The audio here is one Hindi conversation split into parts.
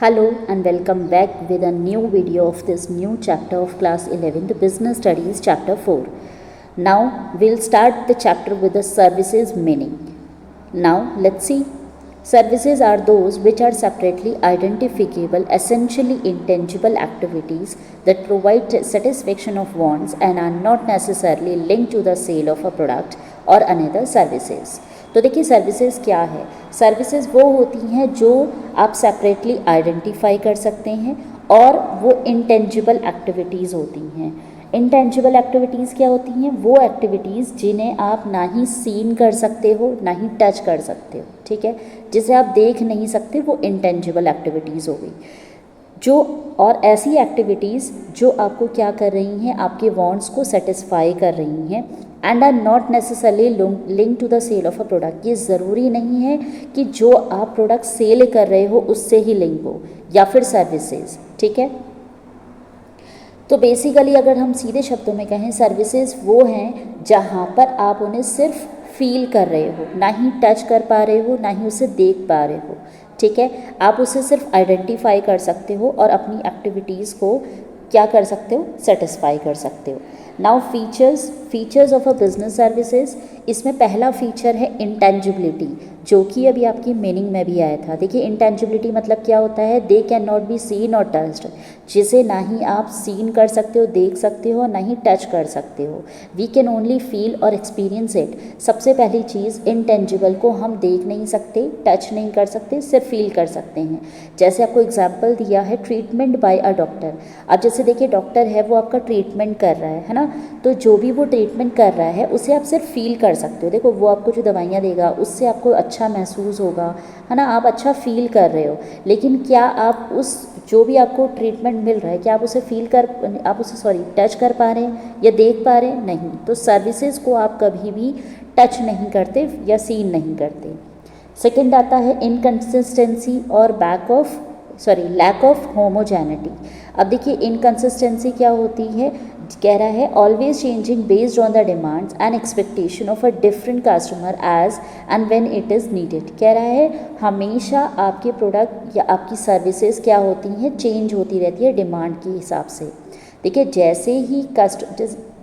Hello and welcome back with a new video of this new chapter of class 11, the business studies chapter 4. Now we'll start the chapter with the services meaning. Now let's see. Services are those which are separately identifiable, essentially intangible activities that provide satisfaction of wants and are not necessarily linked to the sale of a product or another services. तो देखिए सर्विसेज क्या है। सर्विसेज वो होती हैं जो आप सेपरेटली आइडेंटिफाई कर सकते हैं और वो इंटेंजिबल एक्टिविटीज़ होती हैं। इंटेंजिबल एक्टिविटीज़ क्या होती हैं? वो एक्टिविटीज़ जिन्हें आप ना ही सीन कर सकते हो ना ही टच कर सकते हो, ठीक है, जिसे आप देख नहीं सकते, वो इंटेंजिबल एक्टिविटीज़ हो गई। जो और ऐसी एक्टिविटीज़ जो आपको क्या कर रही हैं, आपके वांट्स को सेटिस्फाई कर रही हैं and are not necessarily link to the sale of a product. ये ज़रूरी नहीं है कि जो आप प्रोडक्ट सेल कर रहे हो उससे ही लिंक हो या फिर सर्विसेज, ठीक है। तो बेसिकली अगर हम सीधे शब्दों में कहें, सर्विसेज वो हैं जहाँ पर आप उन्हें सिर्फ फील कर रहे हो, ना ही टच कर पा रहे हो, ना ही उसे देख पा रहे हो, ठीक है। आप उसे सिर्फ आइडेंटिफाई कर सकते हो और अपनी एक्टिविटीज़ को क्या कर सकते हो, सेटिस्फाई कर सकते हो। Now features of a business services, इसमें पहला फीचर है इंटेंजिबिलिटी, जो कि अभी आपकी मीनिंग में भी आया था। देखिए इंटेंजिबिलिटी मतलब क्या होता है? They can not be seen और टच्ड, जिसे ना ही आप सीन कर सकते हो, देख सकते हो, ना ही टच कर सकते हो। वी कैन ओनली फील और एक्सपीरियंस इट। सबसे पहली चीज़, इंटेंजिबल को हम देख नहीं सकते, टच नहीं कर सकते, सिर्फ फील कर सकते हैं। जैसे आपको एग्जाम्पल दिया है ट्रीटमेंट बाय अ डॉक्टर। अब जैसे देखिए डॉक्टर है, वो आपका ट्रीटमेंट कर रहा है ना, तो जो भी वो ट्रीटमेंट कर रहा है उसे आप सिर्फ फील कर सकते हो। देखो वो आपको जो दवाइयाँ देगा उससे आपको अच्छा महसूस होगा, है ना, आप अच्छा फील कर रहे हो। लेकिन क्या आप उस जो भी आपको ट्रीटमेंट मिल रहा है, क्या आप उसे टच कर पा रहे हैं या देख पा रहे हैं? नहीं। तो सर्विसेज को आप कभी भी टच नहीं करते या सीन नहीं करते। सेकेंड आता है इनकन्सिस्टेंसी और लैक ऑफ होमोजेनिटी। अब देखिए इनकन्सिस्टेंसी क्या होती है, कह रहा है always changing based on the demands and expectation of a different customer age and when it is needed. कह रहा है हमेशा आपके प्रोडक्ट या आपकी सर्विसेज क्या होती हैं, चेंज होती रहती है डिमांड के हिसाब से। देखिए जैसे ही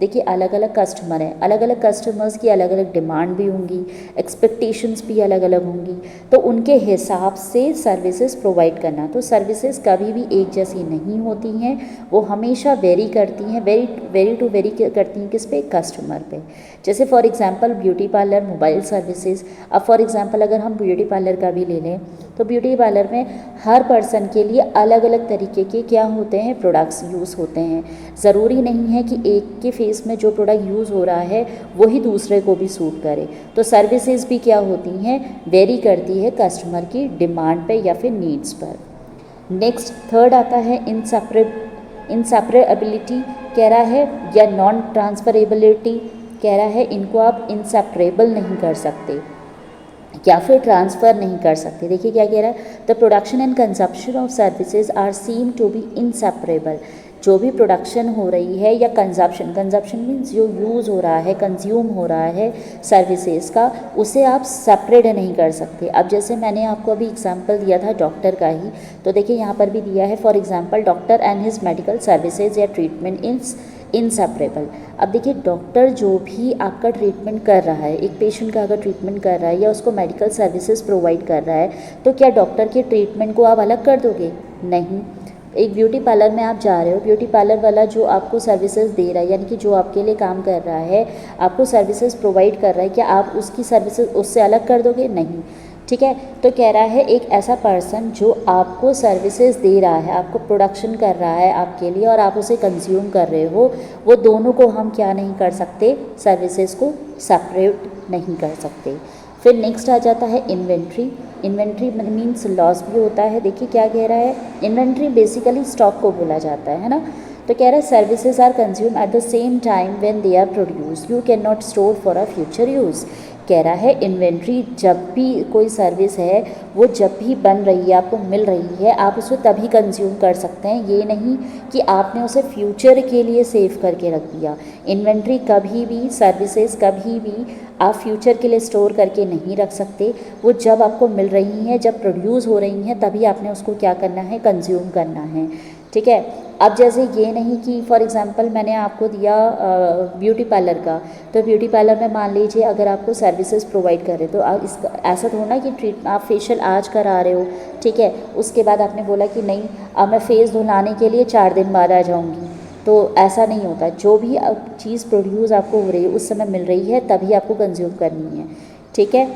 देखिए अलग अलग कस्टमर हैं, अलग अलग कस्टमर्स की अलग अलग डिमांड भी होंगी, एक्सपेक्टेशंस भी अलग अलग होंगी, तो उनके हिसाब से सर्विसेज प्रोवाइड करना। तो सर्विसेज कभी भी एक जैसी नहीं होती हैं, वो हमेशा वेरी करती हैं, वेरी करती हैं किस पे? कस्टमर पे। जैसे for example beauty parlour mobile services. अब फॉर एग्जांपल अगर हम ब्यूटी पार्लर का भी ले लें, तो ब्यूटी पार्लर में हर पर्सन के लिए अलग अलग तरीके के क्या होते हैं, प्रोडक्ट्स यूज़ होते हैं। ज़रूरी नहीं है कि एक के फेस में जो प्रोडक्ट यूज़ हो रहा है वही दूसरे को भी सूट करे। तो सर्विसेज भी क्या होती हैं, वेरी करती है कस्टमर की डिमांड पे या फिर नीड्स पर। नेक्स्ट थर्ड आता है इंसेपरेबिलिटी। कह रहा है या नॉन ट्रांसफरेबिलिटी। कह रहा है इनको आप इंसेपरेबल नहीं कर सकते या फिर ट्रांसफ़र नहीं कर सकते। देखिए क्या कह रहा है, the production and consumption of services are seem to be inseparable. जो भी प्रोडक्शन हो रही है या कंजप्शन मीन्स जो यूज़ हो रहा है, कंज्यूम हो रहा है सर्विसेज का, उसे आप सेपरेट नहीं कर सकते। अब जैसे मैंने आपको अभी एग्जांपल दिया था डॉक्टर का ही, तो देखिए यहाँ पर भी दिया है for example doctor and his medical services या ट्रीटमेंट इनसेपरेबल। अब देखिए डॉक्टर जो भी आपका ट्रीटमेंट कर रहा है, एक पेशेंट का अगर ट्रीटमेंट कर रहा है या उसको मेडिकल सर्विसेज प्रोवाइड कर रहा है, तो क्या डॉक्टर के ट्रीटमेंट को आप अलग कर दोगे? नहीं। एक ब्यूटी पार्लर में आप जा रहे हो, ब्यूटी पार्लर वाला जो आपको सर्विसेज दे रहा है, यानी कि जो आपके लिए काम कर रहा है, आपको सर्विसेज प्रोवाइड कर रहा है, क्या आप उसकी सर्विसेज उससे अलग कर दोगे? नहीं, ठीक है। तो कह रहा है एक ऐसा पर्सन जो आपको सर्विसेज दे रहा है, आपको प्रोडक्शन कर रहा है आपके लिए और आप उसे कंज्यूम कर रहे हो, वो दोनों को हम क्या नहीं कर सकते, सर्विसेज को सेपरेट नहीं कर सकते। फिर नेक्स्ट आ जाता है इन्वेंट्री। इन्वेंट्री मीन्स लॉस भी होता है। देखिए क्या कह रहा है, इन्वेंट्री बेसिकली स्टॉक को बोला जाता है ना। तो कह रहा है services are consume at the same time when they are produce, you can not store for a future use. कह रहा है इन्वेंट्री जब भी कोई सर्विस है वो जब भी बन रही है, आपको मिल रही है, आप उसे तभी कंज्यूम कर सकते हैं। ये नहीं कि आपने उसे फ्यूचर के लिए सेव करके रख दिया। इन्वेंट्री कभी भी, सर्विसेज कभी भी आप फ्यूचर के लिए स्टोर करके नहीं रख सकते। वो जब आपको मिल रही हैं, जब प्रोड्यूस हो रही हैं, तभी आपने उसको क्या करना है, कंज्यूम करना है। ठीक है। अब जैसे ये नहीं कि फॉर एग्जांपल मैंने आपको दिया ब्यूटी पार्लर का, तो ब्यूटी पार्लर में मान लीजिए अगर आपको सर्विसेज प्रोवाइड कर रहे, तो आप इसका ऐसा थोड़ा ना कि आप फेशियल आज करा रहे हो, ठीक है, उसके बाद आपने बोला कि नहीं अब मैं फेस धुलाने के लिए 4 दिन बाद आ जाऊँगी, तो ऐसा नहीं होता। जो भी चीज़ प्रोड्यूस आपको हो रही है, उस समय मिल रही है, तभी आपको कंज्यूम करनी है। ठीक है।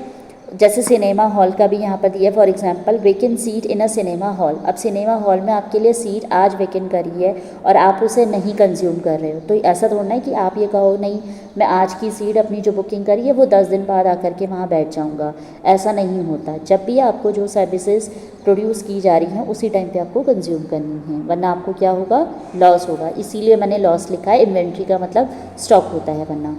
जैसे सिनेमा हॉल का भी यहाँ पर दिया, for example vacant seat in a cinema hall. अब सिनेमा हॉल में आपके लिए सीट आज वेकेंट करी है और आप उसे नहीं कंज्यूम कर रहे हो, तो ऐसा थोड़ा है कि आप ये कहो नहीं मैं आज की सीट अपनी जो बुकिंग करी है वो 10 दिन बाद आकर के वहाँ बैठ जाऊँगा। ऐसा नहीं होता। जब भी आपको जो सर्विसेज प्रोड्यूस की जा रही हैं उसी टाइम पे आपको कंज्यूम करनी है, वरना आपको क्या होगा, लॉस होगा। इसीलिए मैंने लॉस लिखा है, इन्वेंट्री का मतलब स्टॉक होता है वरना।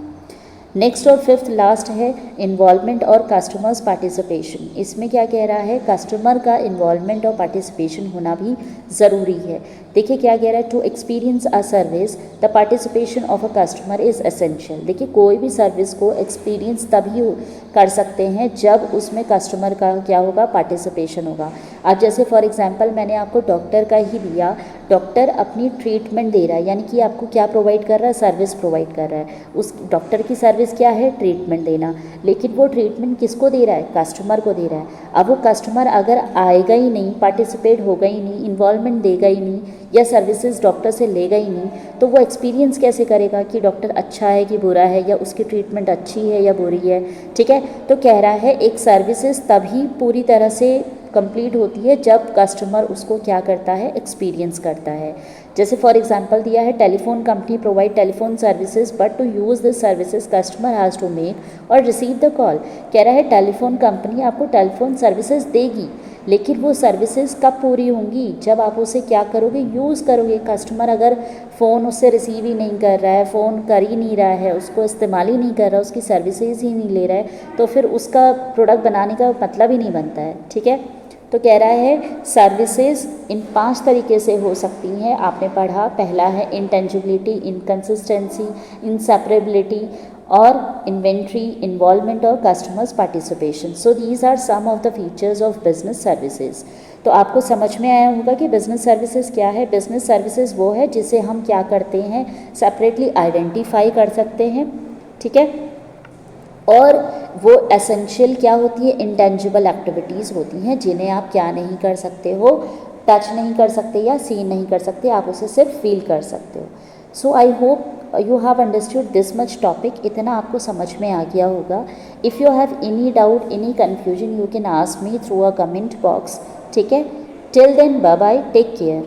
नेक्स्ट और फिफ्थ लास्ट है इन्वॉल्वमेंट और कस्टमर्स पार्टिसिपेशन। इसमें क्या कह रहा है, कस्टमर का इन्वॉल्वमेंट और पार्टिसिपेशन होना भी ज़रूरी है। देखिए क्या कह रहा है, to experience a service the participation of a customer is essential. देखिए कोई भी सर्विस को एक्सपीरियंस तभी कर सकते हैं जब उसमें कस्टमर का क्या होगा, पार्टिसिपेशन होगा। अब जैसे फॉर एग्जांपल मैंने आपको डॉक्टर का ही दिया, डॉक्टर अपनी ट्रीटमेंट दे रहा है, यानी कि आपको क्या प्रोवाइड कर रहा है, सर्विस प्रोवाइड कर रहा है। उस डॉक्टर की सर्विस क्या है, ट्रीटमेंट देना, लेकिन वो ट्रीटमेंट किसको दे रहा है, कस्टमर को दे रहा है। अब वो कस्टमर अगर आएगा ही नहीं, पार्टिसिपेट होगा ही नहीं, इन्वॉल्वमेंट देगा ही नहीं, या सर्विसेज डॉक्टर से लेगा ही नहीं, तो वो एक्सपीरियंस कैसे करेगा कि डॉक्टर अच्छा है कि बुरा है, या उसकी ट्रीटमेंट अच्छी है या बुरी है। ठीक है। तो कह रहा है एक सर्विसेज तभी पूरी तरह से कंप्लीट होती है जब कस्टमर उसको क्या करता है, एक्सपीरियंस करता है। जैसे फॉर एग्जांपल दिया है, telephone company provide telephone services but to use this services customer has to make और रिसीव द कॉल। कह रहा है टेलीफोन कंपनी आपको टेलीफोन सर्विसेज देगी, लेकिन वो सर्विसेज कब पूरी होंगी, जब आप उसे क्या करोगे, यूज़ करोगे। कस्टमर अगर फ़ोन उससे रिसीव ही नहीं कर रहा है, फ़ोन कर ही नहीं रहा है, उसको इस्तेमाल ही नहीं कर रहा, उसकी सर्विसेज ही नहीं ले रहा है, तो फिर उसका प्रोडक्ट बनाने का मतलब ही नहीं बनता है। ठीक है। तो कह रहा है सर्विसेज इन 5 तरीके से हो सकती हैं, आपने पढ़ा। पहला है इंटेंजिबिलिटी, इनकंसिस्टेंसी, इंसेपरेबिलिटी और इन्वेंट्री, इन्वॉल्वमेंट और customers participation. So these are some of the features of business services. तो आपको समझ में आया होगा कि बिजनेस सर्विसेज क्या है। बिजनेस सर्विसेज वो है जिसे हम क्या करते हैं, सेपरेटली आइडेंटिफाई कर सकते हैं। ठीक है। और वो एसेंशियल क्या होती है, इंटेंजिबल एक्टिविटीज़ होती हैं जिन्हें आप क्या नहीं कर सकते हो, टच नहीं कर सकते या सीन नहीं कर सकते, आप उसे सिर्फ फील कर सकते हो। So I hope you have understood this much topic, इतना आपको समझ में आ गया होगा। If you have any doubt, any confusion, you can ask me through a comment box. ठीक है। Till then bye bye, take care.